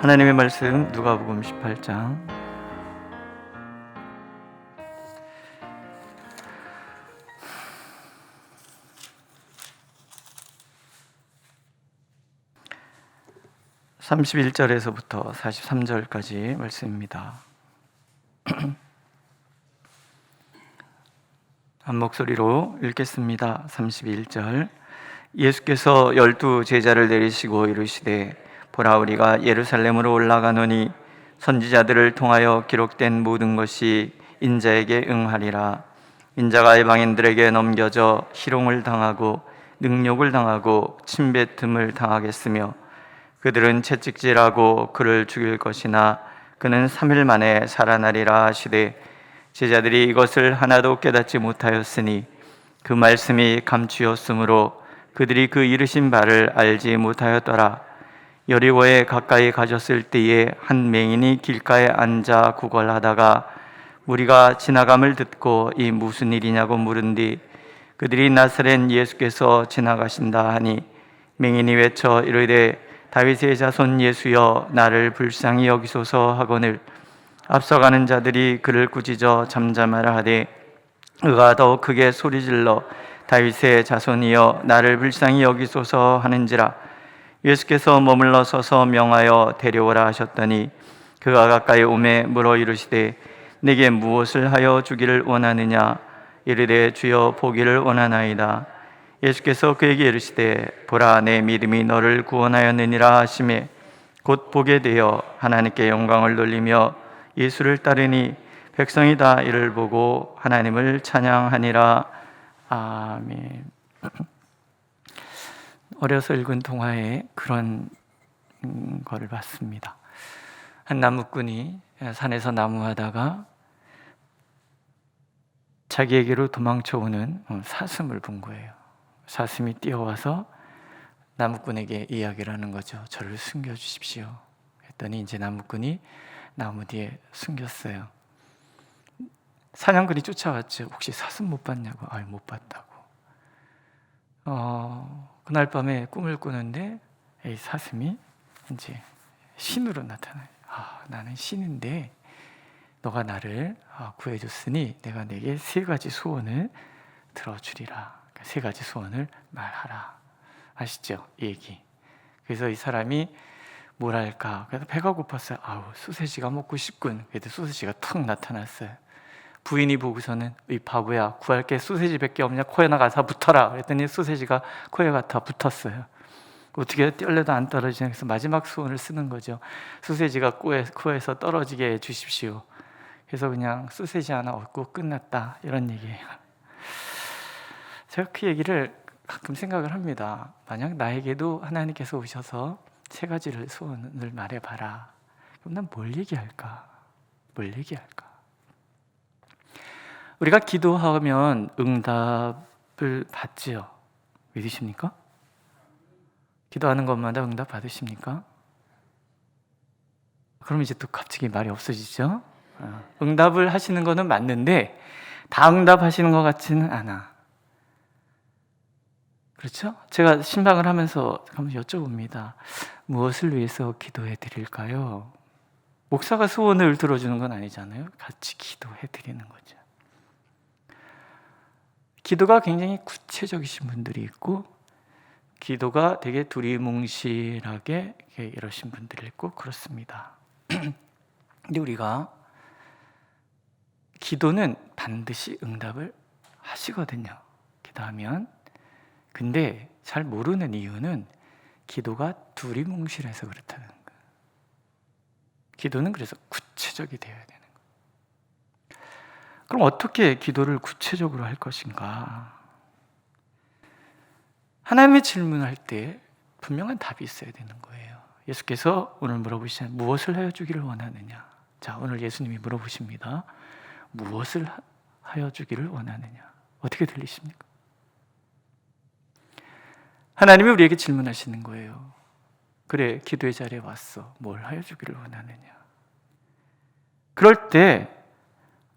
하나님의 말씀 누가복음 18장 (31절에서부터) (43절까지) 말씀입니다. 한 목소리로 읽겠습니다. 31절. 예수께서 12 제자를 내리시고 이르시되 보라, 우리가 예루살렘으로 올라가노니 선지자들을 통하여 기록된 모든 것이 인자에게 응하리라. 인자가 이방인들에게 넘겨져 희롱을 당하고 능욕을 당하고 침뱉음을 당하겠으며 그들은 채찍질하고 그를 죽일 것이나 그는 3일 만에 살아나리라 하시되 제자들이 이것을 하나도 깨닫지 못하였으니 그 말씀이 감추었으므로 그들이 그 이르신 바를 알지 못하였더라. 여리고에 가까이 가셨을 때에 한 맹인이 길가에 앉아 구걸하다가 무리가 지나감을 듣고 이 무슨 일이냐고 물은 뒤 그들이 나사렛 예수께서 지나가신다 하니 맹인이 외쳐 이르되 다윗의 자손 예수여 나를 불쌍히 여기소서 하거늘 앞서가는 자들이 그를 꾸짖어 잠잠하라 하되 그가 더 크게 소리질러 다윗의 자손이여 나를 불쌍히 여기소서 하는지라. 예수께서 머물러 서서 명하여 데려오라 하셨더니 그가 가까이 오매 물어 이르시되 내게 무엇을 하여 주기를 원하느냐. 이르되 주여 보기를 원하나이다. 예수께서 그에게 이르시되 보라, 내 믿음이 너를 구원하였느니라 하시매 곧 보게 되어 하나님께 영광을 돌리며 예수를 따르니 백성이 다 이를 보고 하나님을 찬양하니라. 아멘. 어려서 읽은 동화에 그런 거를 봤습니다. 한 나무꾼이 산에서 나무하다가 자기에게로 도망쳐오는 사슴을 본 거예요. 사슴이 뛰어와서 나무꾼에게 이야기를 하는 거죠. 저를 숨겨주십시오. 했더니 이제 나무꾼이 나무 뒤에 숨겼어요. 사냥꾼이 쫓아왔죠. 혹시 사슴 못 봤냐고. 못 봤다고. 그날 밤에 꿈을 꾸는데 이 사슴이 이제 신으로 나타나요. 나는 신인데 너가 나를 구해줬으니 내가 내게 3가지 소원을 들어주리라. 그러니까 3가지 소원을 말하라. 아시죠? 이 얘기. 그래서 이 사람이 뭘 할까? 그래서 배가 고팠어요. 소세지가 먹고 싶군. 그래도 소세지가 턱 나타났어요. 부인이 보고서는 이 바보야, 구할 게 소세지밖에 없냐? 코에 나가서 붙어라. 그랬더니 소세지가 코에 가서 붙었어요. 어떻게 떨려도 안 떨어지냐. 그래서 마지막 소원을 쓰는 거죠. 소세지가 코에서 떨어지게 해주십시오. 그래서 그냥 소세지 하나 얻고 끝났다, 이런 얘기예요. 제가 그 얘기를 가끔 생각을 합니다. 만약 나에게도 하나님께서 오셔서 3가지를 소원을 말해봐라. 그럼 난 뭘 얘기할까? 우리가 기도하면 응답을 받지요. 믿으십니까? 기도하는 것마다 응답 받으십니까? 그럼 이제 또 갑자기 말이 없어지죠? 응답을 하시는 거는 맞는데 다 응답하시는 것 같지는 않아. 그렇죠? 제가 신방을 하면서 한번 여쭤봅니다. 무엇을 위해서 기도해 드릴까요? 목사가 소원을 들어주는 건 아니잖아요. 같이 기도해 드리는 거죠. 기도가 굉장히 구체적이신 분들이 있고 기도가 되게 두리뭉실하게 이러신 분들이 있고 그렇습니다. 근데 우리가 기도는 반드시 응답을 하시거든요. 기도하면. 근데 잘 모르는 이유는 기도가 두리뭉실해서 그렇다는 거예요. 기도는 그래서 구체적이 되어야 되는 거예요. 그럼 어떻게 기도를 구체적으로 할 것인가? 하나님의 질문할 때 분명한 답이 있어야 되는 거예요. 예수께서 오늘 물어보시잖아요. 무엇을 하여 주기를 원하느냐? 자, 오늘 예수님이 물어보십니다. 무엇을 하여 주기를 원하느냐? 어떻게 들리십니까? 하나님이 우리에게 질문하시는 거예요. 그래, 기도의 자리에 왔어. 뭘 하여 주기를 원하느냐? 그럴 때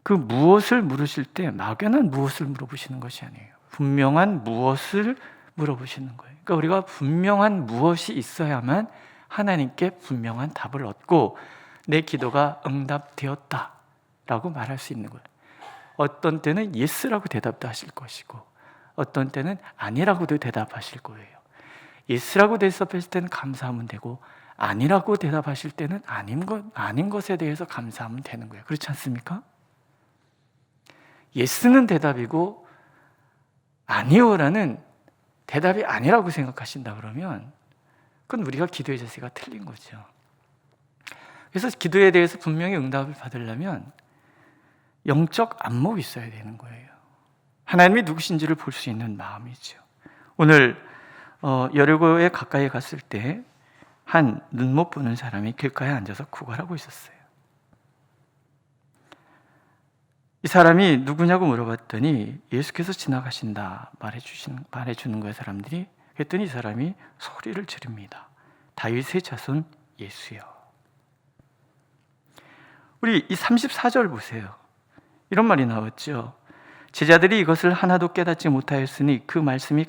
그 무엇을 물으실 때 막연한 무엇을 물어보시는 것이 아니에요. 분명한 무엇을 물어보시는 거예요. 그러니까 우리가 분명한 무엇이 있어야만 하나님께 분명한 답을 얻고 내 기도가 응답되었다라고 말할 수 있는 거예요. 어떤 때는 예스라고 대답도 하실 것이고 어떤 때는 아니라고도 대답하실 거예요. 예스라고 대답하실 때는 감사하면 되고 아니라고 대답하실 때는 아닌 것에 대해서 감사하면 되는 거예요. 그렇지 않습니까? 예스는 대답이고 아니요라는 대답이 아니라고 생각하신다 그러면 그건 우리가 기도의 자세가 틀린 거죠. 그래서 기도에 대해서 분명히 응답을 받으려면 영적 안목이 있어야 되는 거예요. 하나님이 누구신지를 볼 수 있는 마음이죠. 오늘 여리고에 가까이 갔을 때 한 눈 못 보는 사람이 길가에 앉아서 구걸하고 있었어요. 이 사람이 누구냐고 물어봤더니 예수께서 지나가신다 말해주는 거예요. 사람들이. 그랬더니 이 사람이 소리를 지릅니다. 다윗의 자손 예수여. 우리 이 34절 보세요. 이런 말이 나왔죠. 제자들이 이것을 하나도 깨닫지 못하였으니 그 말씀이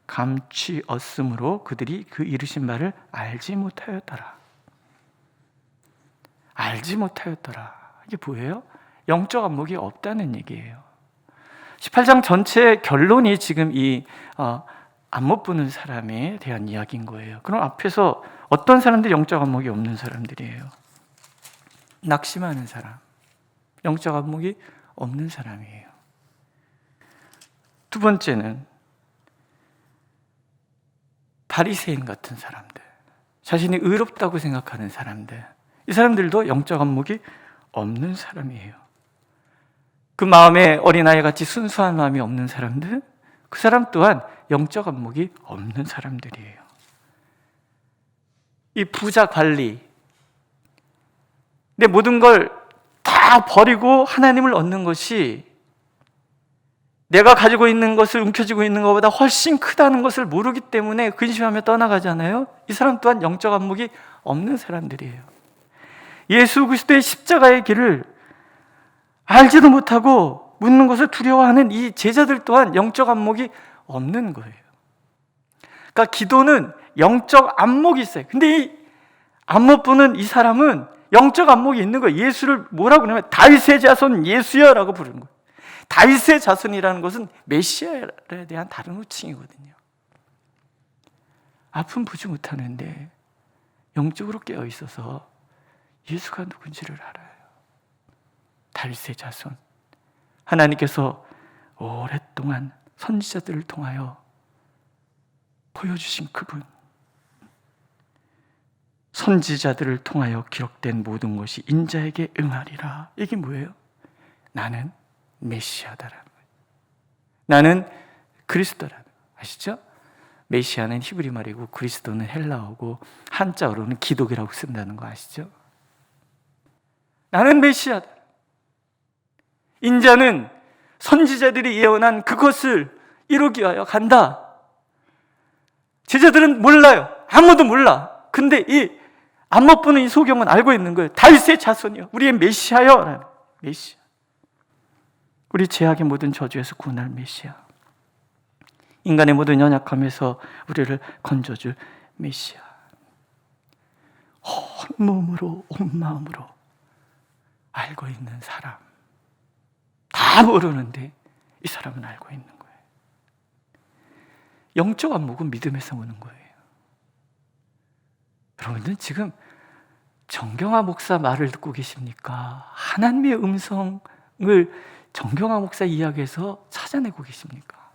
감추었으므로 그들이 그 이루신 바를 알지 못하였더라. 알지 못하였더라. 이게 뭐예요? 영적 안목이 없다는 얘기예요. 18장 전체 결론이 지금 이 안 못 보는 사람에 대한 이야기인 거예요. 그럼 앞에서 어떤 사람들이 영적 안목이 없는 사람들이에요? 낙심하는 사람, 영적 안목이 없는 사람이에요. 두 번째는 바리새인 같은 사람들, 자신이 의롭다고 생각하는 사람들, 이 사람들도 영적 안목이 없는 사람이에요. 그 마음에 어린아이같이 순수한 마음이 없는 사람들, 그 사람 또한 영적 안목이 없는 사람들이에요. 이 부자 관리, 내 모든 걸 다 버리고 하나님을 얻는 것이 내가 가지고 있는 것을 움켜쥐고 있는 것보다 훨씬 크다는 것을 모르기 때문에 근심하며 떠나가잖아요. 이 사람 또한 영적 안목이 없는 사람들이에요. 예수 그리스도의 십자가의 길을 알지도 못하고 묻는 것을 두려워하는 이 제자들 또한 영적 안목이 없는 거예요. 그러니까 기도는 영적 안목이 있어요. 근데 이 안목 보는 이 사람은 영적 안목이 있는 거예요. 예수를 뭐라고 하냐면 다윗의 자손 예수여라고 부르는 거예요. 다윗의 자손이라는 것은 메시아에 대한 다른 호칭이거든요. 앞은 보지 못하는데 영적으로 깨어 있어서 예수가 누군지를 알아요. 다윗의 자손, 하나님께서 오랫동안 선지자들을 통하여 보여주신 그분, 선지자들을 통하여 기록된 모든 것이 인자에게 응하리라. 이게 뭐예요? 나는 메시아다라는 거예요. 나는 그리스도라는 거예요. 아시죠? 메시아는 히브리 말이고 그리스도는 헬라어고 한자어로는 기독이라고 쓴다는 거 아시죠? 나는 메시아다. 인자는 선지자들이 예언한 그것을 이루기 위하여 간다. 제자들은 몰라요. 아무도 몰라. 근데 이 안 못 보는 이 소경은 알고 있는 거예요. 다윗의 자손이요, 우리의 메시아요. 메시아. 우리 죄악의 모든 저주에서 구원할 메시아. 인간의 모든 연약함에서 우리를 건져줄 메시아. 온 몸으로 온 마음으로 알고 있는 사람. 다 모르는데 이 사람은 알고 있는 거예요. 영적 안목은 믿음에서 오는 거예요. 여러분들 지금 정경화 목사 말을 듣고 계십니까? 하나님의 음성을 정경화 목사 이야기에서 찾아내고 계십니까?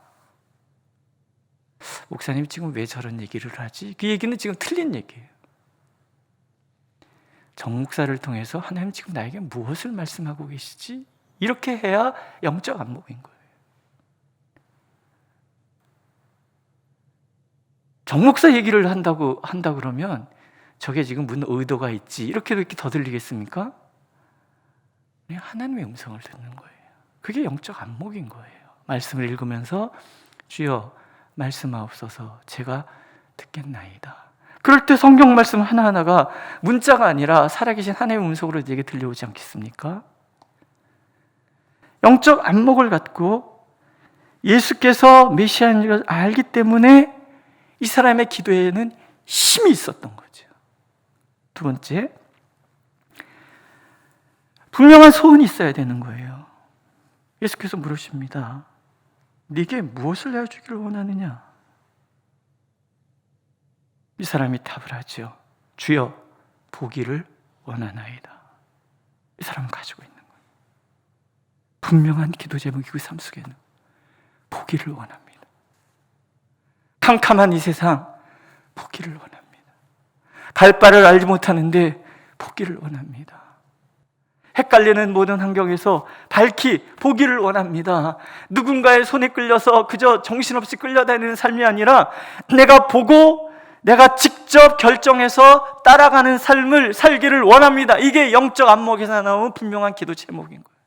목사님 지금 왜 저런 얘기를 하지? 그 얘기는 지금 틀린 얘기예요. 정 목사를 통해서 하나님 지금 나에게 무엇을 말씀하고 계시지? 이렇게 해야 영적 안목인 거예요. 정 목사 얘기를 한다 그러면 저게 지금 무슨 의도가 있지 이렇게 더 들리겠습니까? 그냥 하나님의 음성을 듣는 거예요. 그게 영적 안목인 거예요. 말씀을 읽으면서 주여 말씀하옵소서 제가 듣겠나이다. 그럴 때 성경 말씀 하나하나가 문자가 아니라 살아계신 하나님의 음성으로 내게 들려오지 않겠습니까? 영적 안목을 갖고 예수께서 메시아인 걸 알기 때문에 이 사람의 기도에는 힘이 있었던 거죠. 두 번째, 분명한 소원이 있어야 되는 거예요. 예수께서 물으십니다. 네게 무엇을 내어주기를 원하느냐? 이 사람이 답을 하죠. 주여, 보기를 원하나이다. 이 사람은 가지고 있는 거예요. 분명한 기도 제목이 그 삶 속에는 보기를 원합니다. 캄캄한 이 세상, 보기를 원합니다. 갈 바를 알지 못하는데 보기를 원합니다. 헷갈리는 모든 환경에서 밝히 보기를 원합니다. 누군가의 손에 끌려서 그저 정신없이 끌려다니는 삶이 아니라 내가 보고 내가 직접 결정해서 따라가는 삶을 살기를 원합니다. 이게 영적 안목에서 나온 분명한 기도 제목인 거예요.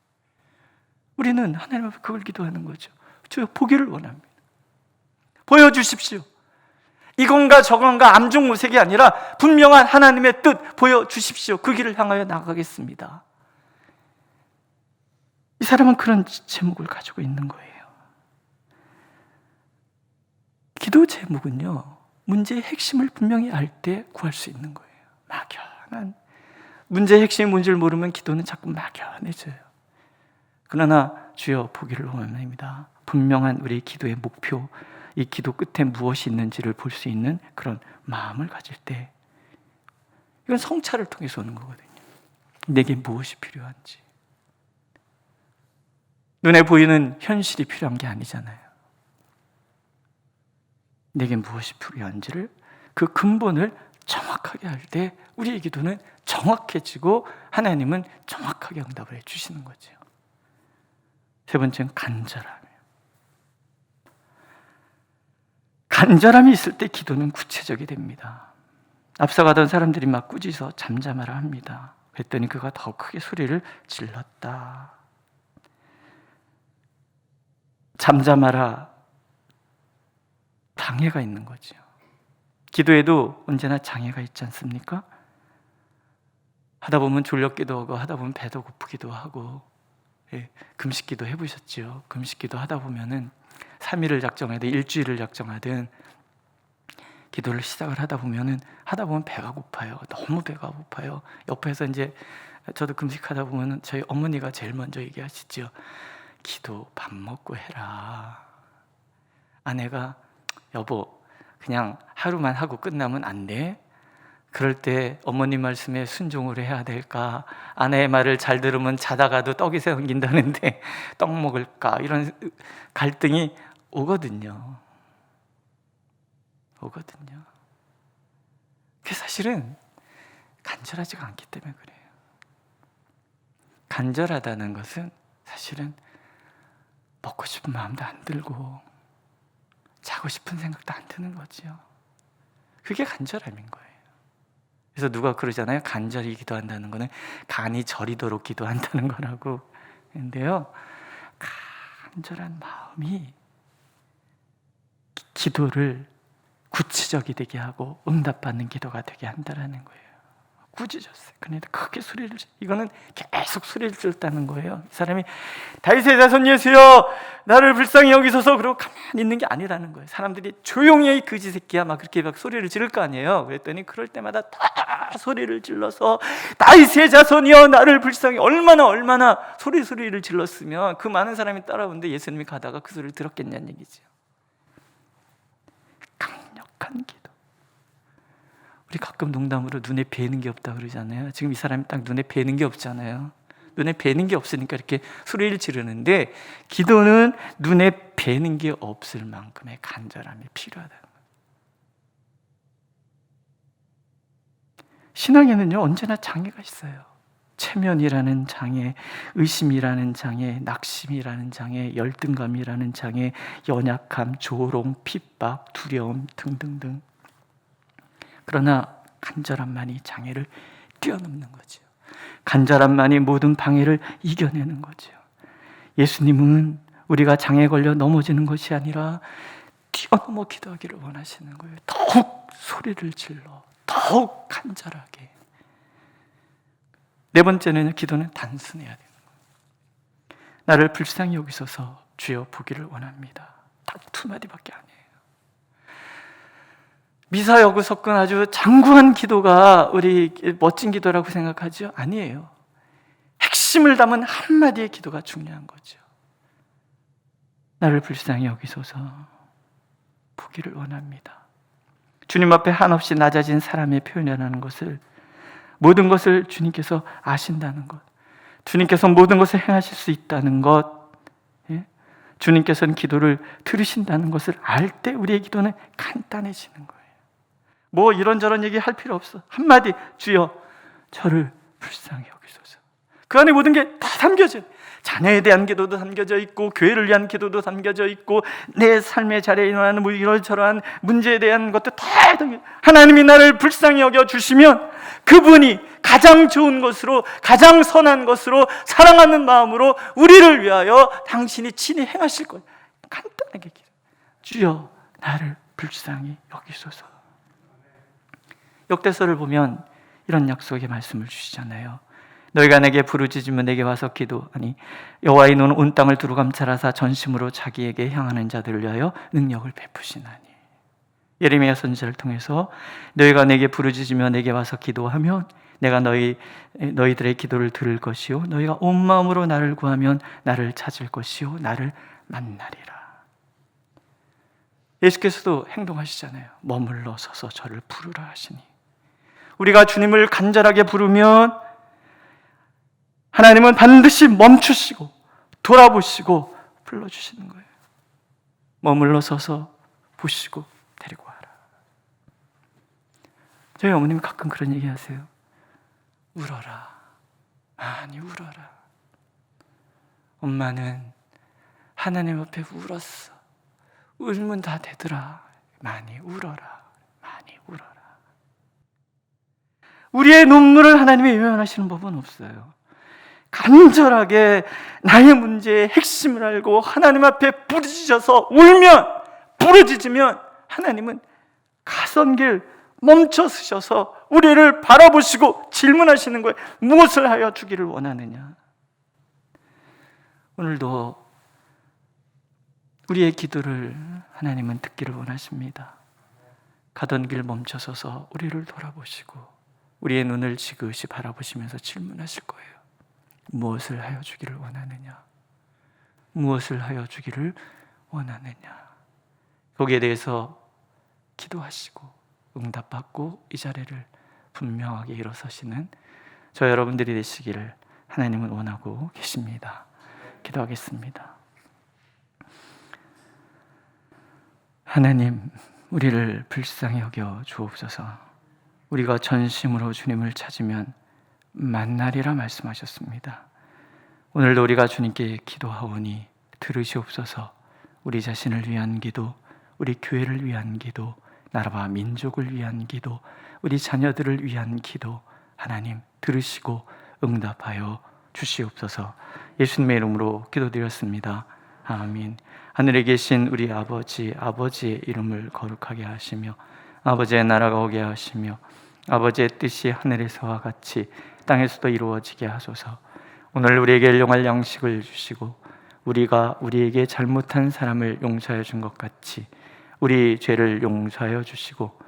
우리는 하나님 앞에 그걸 기도하는 거죠. 주여, 보기를 원합니다. 보여주십시오. 이건가 저건가 암중무색이 아니라 분명한 하나님의 뜻 보여주십시오. 그 길을 향하여 나가겠습니다. 이 사람은 그런 제목을 가지고 있는 거예요. 기도 제목은요, 문제의 핵심을 분명히 알 때 구할 수 있는 거예요. 막연한 문제의 핵심이 뭔지를 모르면 기도는 자꾸 막연해져요. 그러나 주여, 보기를 원합니다. 분명한 우리 기도의 목표, 이 기도 끝에 무엇이 있는지를 볼 수 있는 그런 마음을 가질 때, 이건 성찰을 통해서 오는 거거든요. 내게 무엇이 필요한지. 눈에 보이는 현실이 필요한 게 아니잖아요. 내게 무엇이 필요한지를, 그 근본을 정확하게 할 때 우리의 기도는 정확해지고 하나님은 정확하게 응답을 해주시는 거죠. 세 번째는 간절함이에요. 간절함이 있을 때 기도는 구체적이 됩니다. 앞서가던 사람들이 막 꾸짖어 잠잠하라 합니다. 그랬더니 그가 더 크게 소리를 질렀다. 잠잠하라, 장애가 있는 거죠. 기도에도 언제나 장애가 있지 않습니까? 하다 보면 졸렸기도 하고, 하다 보면 배도 고프기도 하고, 금식기도 해보셨죠? 금식기도 하다 보면은 3일을 작정하든 일주일을 작정하든 기도를 시작을 하다 보면 배가 고파요. 너무 배가 고파요. 옆에서 이제 저도 금식하다 보면 저희 어머니가 제일 먼저 얘기하시죠. 기도 밥 먹고 해라. 아내가 여보, 그냥 하루만 하고 끝나면 안 돼? 그럴 때 어머님 말씀에 순종을 해야 될까? 아내의 말을 잘 들으면 자다가도 떡이 생긴다는데 떡 먹을까? 이런 갈등이 오거든요. 그게 사실은 간절하지가 않기 때문에 그래요. 간절하다는 것은 사실은 먹고 싶은 마음도 안 들고 자고 싶은 생각도 안 드는 거죠. 그게 간절함인 거예요. 그래서 누가 그러잖아요. 간절히 기도한다는 거는 간이 저리도록 기도한다는 거라고. 그런데요, 간절한 마음이 기도를 구체적이 되게 하고 응답받는 기도가 되게 한다는 거예요. 꾸짖었어요. 그런데 크게 소리를, 이거는 계속 소리를 질렀다는 거예요. 이 사람이 다윗의 자손 예수여, 나를 불쌍히 여기소서, 그러고 가만히 있는 게 아니라는 거예요. 사람들이 조용히 이 거지 새끼야 막 그렇게 막 소리를 지를 거 아니에요. 그랬더니 그럴 때마다 다 소리를 질러서 다윗의 자손이여 나를 불쌍히, 얼마나 소리를 질렀으면 그 많은 사람이 따라오는데 예수님이 가다가 그 소리를 들었겠냐는 얘기죠. 강력한 기도. 우리 가끔 농담으로 눈에 뵈는 게 없다 그러잖아요. 지금 이 사람이 딱 눈에 뵈는 게 없잖아요. 눈에 뵈는 게 없으니까 이렇게 소리를 지르는데, 기도는 눈에 뵈는 게 없을 만큼의 간절함이 필요하다는 거예요. 신앙에는요, 언제나 장애가 있어요. 체면이라는 장애, 의심이라는 장애, 낙심이라는 장애, 열등감이라는 장애, 연약함, 조롱, 핍박, 두려움 등등등. 그러나 간절함만이 장애를 뛰어넘는 거죠. 간절함만이 모든 방해를 이겨내는 거죠. 예수님은 우리가 장애에 걸려 넘어지는 것이 아니라 뛰어넘어 기도하기를 원하시는 거예요. 더욱 소리를 질러, 더욱 간절하게. 네 번째는 기도는 단순해야 되는 거예요. 나를 불쌍히 여기소서, 주여 보기를 원합니다. 딱 두 마디밖에 아니에요. 미사여구 섞은 아주 장구한 기도가 우리 멋진 기도라고 생각하죠? 아니에요. 핵심을 담은 한마디의 기도가 중요한 거죠. 나를 불쌍히 여기소서, 보기를 원합니다. 주님 앞에 한없이 낮아진 사람의 표현이라는 것을, 모든 것을 주님께서 아신다는 것, 주님께서 모든 것을 행하실 수 있다는 것, 주님께서는 기도를 들으신다는 것을 알 때 우리의 기도는 간단해지는 거예요. 뭐 이런저런 얘기 할 필요 없어. 한마디, 주여 저를 불쌍히 여기소서. 그 안에 모든 게 다 담겨져요. 자녀에 대한 기도도 담겨져 있고, 교회를 위한 기도도 담겨져 있고, 내 삶의 자리에 일어나는 이런저런 문제에 대한 것도 다 담겨져. 하나님이 나를 불쌍히 여겨주시면 그분이 가장 좋은 것으로, 가장 선한 것으로, 사랑하는 마음으로 우리를 위하여 당신이 친히 행하실 거예요. 간단하게 기도. 주여 나를 불쌍히 여기소서. 역대서를 보면 이런 약속의 말씀을 주시잖아요. 너희가 내게 부르짖으면 내게 와서 기도하니 여호와의 눈은 온 땅을 두루 감찰하사 전심으로 자기에게 향하는 자들을 위하여 능력을 베푸시나니. 예레미야 선지자를 통해서 너희가 내게 부르짖으며 내게 와서 기도하면 내가 너희들의 기도를 들을 것이요 너희가 온 마음으로 나를 구하면 나를 찾을 것이요 나를 만나리라. 예수께서도 행동하시잖아요. 머물러 서서 저를 부르라 하시니. 우리가 주님을 간절하게 부르면 하나님은 반드시 멈추시고 돌아보시고 불러주시는 거예요. 머물러 서서 보시고 데리고 와라. 저희 어머님이 가끔 그런 얘기 하세요. 울어라. 많이 울어라. 엄마는 하나님 앞에 울었어. 울면 다 되더라. 많이 울어라. 많이 울어라. 우리의 눈물을 하나님이 외면하시는 법은 없어요. 간절하게 나의 문제의 핵심을 알고 하나님 앞에 부르짖어서 울면, 부르짖으면 하나님은 가선길 멈춰 서셔서 우리를 바라보시고 질문하시는 거예요. 무엇을 하여 주기를 원하느냐? 오늘도 우리의 기도를 하나님은 듣기를 원하십니다. 가던 길 멈춰서서 우리를 돌아보시고 우리의 눈을 지그시 바라보시면서 질문하실 거예요. 무엇을 하여 주기를 원하느냐? 무엇을 하여 주기를 원하느냐? 거기에 대해서 기도하시고 응답받고 이 자리를 분명하게 일어서시는 저 여러분들이 되시기를 하나님은 원하고 계십니다. 기도하겠습니다. 하나님, 우리를 불쌍히 여겨 주옵소서. 우리가 전심으로 주님을 찾으면 만나리라 말씀하셨습니다. 오늘도 우리가 주님께 기도하오니 들으시옵소서. 우리 자신을 위한 기도, 우리 교회를 위한 기도, 나라와 민족을 위한 기도, 우리 자녀들을 위한 기도, 하나님 들으시고 응답하여 주시옵소서. 예수님의 이름으로 기도드렸습니다. 아멘. 하늘에 계신 우리 아버지, 아버지의 이름을 거룩하게 하시며 아버지의 나라가 오게 하시며 아버지의 뜻이 하늘에서와 같이 땅에서도 이루어지게 하소서. 오늘 우리에게 일용할 양식을 주시고 우리가 우리에게 잘못한 사람을 용서해 준 것 같이 우리 죄를 용서하여 주시고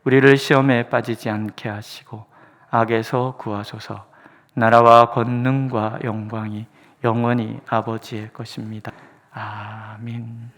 우리를 시험에 빠지지 않게 하시고 악에서 구하소서. 나라와 권능과 영광이 영원히 아버지의 것입니다. 아멘.